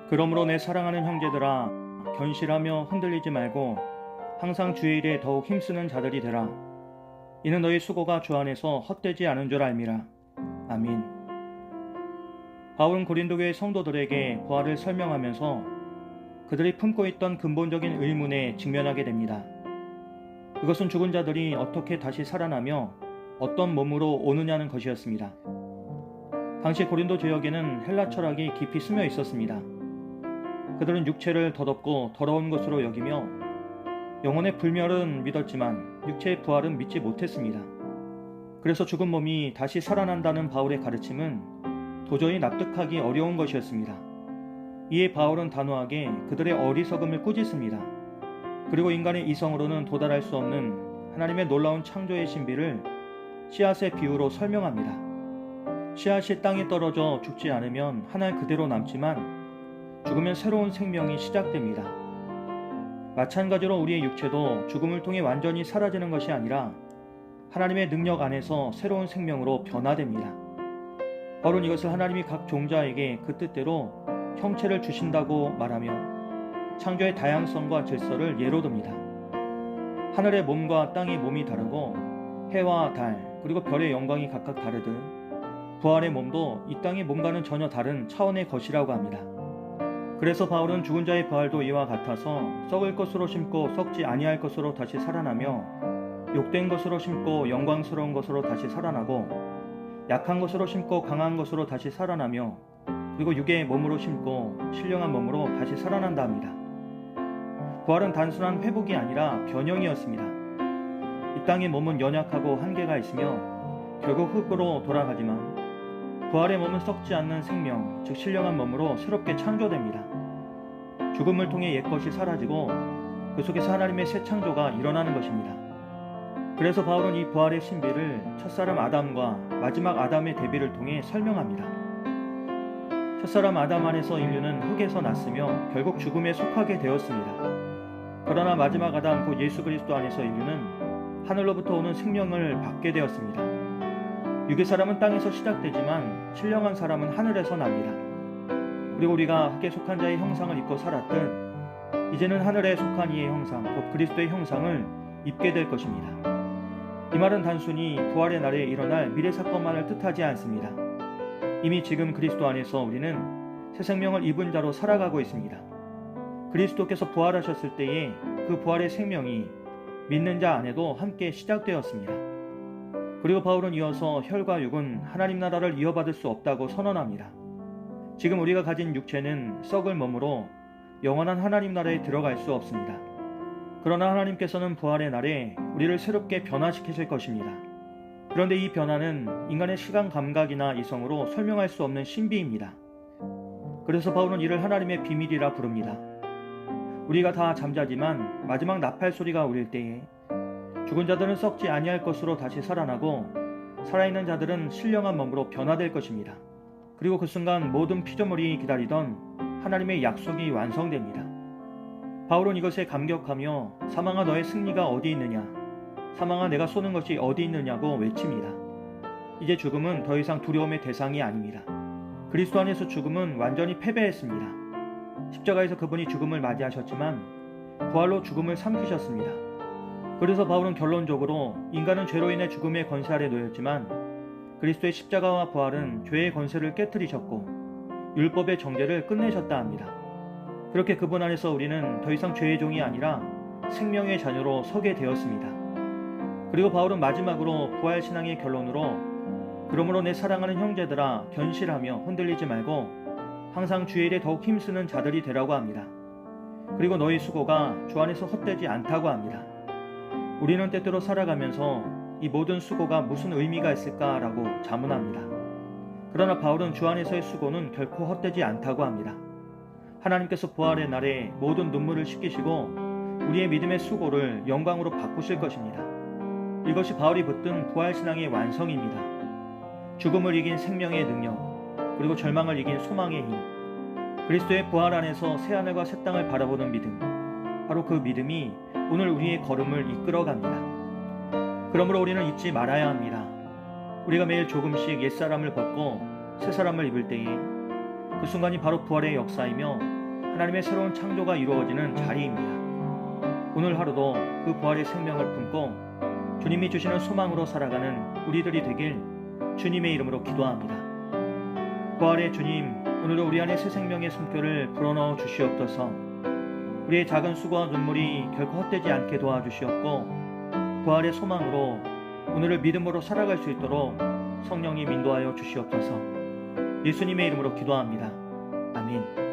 그러므로 내 사랑하는 형제들아, 견실하며 흔들리지 말고 항상 주의 일에 더욱 힘쓰는 자들이 되라. 이는 너희 수고가 주 안에서 헛되지 않은 줄 알미라. 아민. 바울은 고린도 교회 성도들에게 부활을 설명하면서 그들이 품고 있던 근본적인 의문에 직면하게 됩니다. 그것은 죽은 자들이 어떻게 다시 살아나며 어떤 몸으로 오느냐는 것이었습니다. 당시 고린도 지역에는 헬라 철학이 깊이 스며 있었습니다. 그들은 육체를 더럽고 더러운 것으로 여기며 영혼의 불멸은 믿었지만 육체의 부활은 믿지 못했습니다. 그래서 죽은 몸이 다시 살아난다는 바울의 가르침은 도저히 납득하기 어려운 것이었습니다. 이에 바울은 단호하게 그들의 어리석음을 꾸짖습니다. 그리고 인간의 이성으로는 도달할 수 없는 하나님의 놀라운 창조의 신비를 씨앗의 비유로 설명합니다. 씨앗이 땅에 떨어져 죽지 않으면 한 알 그대로 남지만 죽으면 새로운 생명이 시작됩니다. 마찬가지로 우리의 육체도 죽음을 통해 완전히 사라지는 것이 아니라 하나님의 능력 안에서 새로운 생명으로 변화됩니다. 바울은 이것을 하나님이 각 종자에게 그 뜻대로 형체를 주신다고 말하며 창조의 다양성과 질서를 예로 듭니다. 하늘의 몸과 땅의 몸이 다르고 해와 달 그리고 별의 영광이 각각 다르듯 부활의 몸도 이 땅의 몸과는 전혀 다른 차원의 것이라고 합니다. 그래서 바울은 죽은 자의 부활도 이와 같아서 썩을 것으로 심고 썩지 아니할 것으로 다시 살아나며 욕된 것으로 심고 영광스러운 것으로 다시 살아나고 약한 것으로 심고 강한 것으로 다시 살아나며 그리고 육의 몸으로 심고 신령한 몸으로 다시 살아난다 합니다. 부활은 단순한 회복이 아니라 변형이었습니다. 이 땅의 몸은 연약하고 한계가 있으며 결국 흙으로 돌아가지만 부활의 몸은 썩지 않는 생명, 즉 신령한 몸으로 새롭게 창조됩니다. 죽음을 통해 옛것이 사라지고 그 속에서 하나님의 새 창조가 일어나는 것입니다. 그래서 바울은 이 부활의 신비를 첫사람 아담과 마지막 아담의 대비를 통해 설명합니다. 첫사람 아담 안에서 인류는 흙에서 났으며 결국 죽음에 속하게 되었습니다. 그러나 마지막 아담 곧 예수 그리스도 안에서 인류는 하늘로부터 오는 생명을 받게 되었습니다. 육의 사람은 땅에서 시작되지만 신령한 사람은 하늘에서 납니다. 그리고 우리가 흙에 속한 자의 형상을 입고 살았듯 이제는 하늘에 속한 이의 형상, 곧 그리스도의 형상을 입게 될 것입니다. 이 말은 단순히 부활의 날에 일어날 미래 사건만을 뜻하지 않습니다. 이미 지금 그리스도 안에서 우리는 새 생명을 입은 자로 살아가고 있습니다. 그리스도께서 부활하셨을 때에 그 부활의 생명이 믿는 자 안에도 함께 시작되었습니다. 그리고 바울은 이어서 혈과 육은 하나님 나라를 이어받을 수 없다고 선언합니다. 지금 우리가 가진 육체는 썩을 몸으로 영원한 하나님 나라에 들어갈 수 없습니다. 그러나 하나님께서는 부활의 날에 우리를 새롭게 변화시키실 것입니다. 그런데 이 변화는 인간의 시간 감각이나 이성으로 설명할 수 없는 신비입니다. 그래서 바울은 이를 하나님의 비밀이라 부릅니다. 우리가 다 잠자지만 마지막 나팔 소리가 울릴 때에 죽은 자들은 썩지 아니할 것으로 다시 살아나고 살아있는 자들은 신령한 몸으로 변화될 것입니다. 그리고 그 순간 모든 피조물이 기다리던 하나님의 약속이 완성됩니다. 바울은 이것에 감격하며 사망아 너의 승리가 어디 있느냐, 사망아 내가 쏘는 것이 어디 있느냐고 외칩니다. 이제 죽음은 더 이상 두려움의 대상이 아닙니다. 그리스도 안에서 죽음은 완전히 패배했습니다. 십자가에서 그분이 죽음을 맞이하셨지만 부활로 죽음을 삼키셨습니다. 그래서 바울은 결론적으로 인간은 죄로 인해 죽음의 권세 아래 놓였지만 그리스도의 십자가와 부활은 죄의 권세를 깨뜨리셨고 율법의 정죄를 끝내셨다 합니다. 그렇게 그분 안에서 우리는 더 이상 죄의 종이 아니라 생명의 자녀로 서게 되었습니다. 그리고 바울은 마지막으로 부활신앙의 결론으로 그러므로 내 사랑하는 형제들아 견실하며 흔들리지 말고 항상 주의 일에 더욱 힘쓰는 자들이 되라고 합니다. 그리고 너희 수고가 주 안에서 헛되지 않다고 합니다. 우리는 때때로 살아가면서 이 모든 수고가 무슨 의미가 있을까라고 자문합니다. 그러나 바울은 주 안에서의 수고는 결코 헛되지 않다고 합니다. 하나님께서 부활의 날에 모든 눈물을 씻기시고 우리의 믿음의 수고를 영광으로 바꾸실 것입니다. 이것이 바울이 붙든 부활신앙의 완성입니다. 죽음을 이긴 생명의 능력, 그리고 절망을 이긴 소망의 힘, 그리스도의 부활 안에서 새하늘과 새 땅을 바라보는 믿음, 바로 그 믿음이 오늘 우리의 걸음을 이끌어갑니다. 그러므로 우리는 잊지 말아야 합니다. 우리가 매일 조금씩 옛사람을 벗고 새사람을 입을 때에 그 순간이 바로 부활의 역사이며 하나님의 새로운 창조가 이루어지는 자리입니다. 오늘 하루도 그 부활의 생명을 품고 주님이 주시는 소망으로 살아가는 우리들이 되길 주님의 이름으로 기도합니다. 부활의 주님, 오늘도 우리 안에 새 생명의 숨결을 불어넣어 주시옵소서. 우리의 작은 수고와 눈물이 결코 헛되지 않게 도와주시옵고 부활의 소망으로 오늘을 믿음으로 살아갈 수 있도록 성령님 인도하여 주시옵소서. 예수님의 이름으로 기도합니다. 아멘.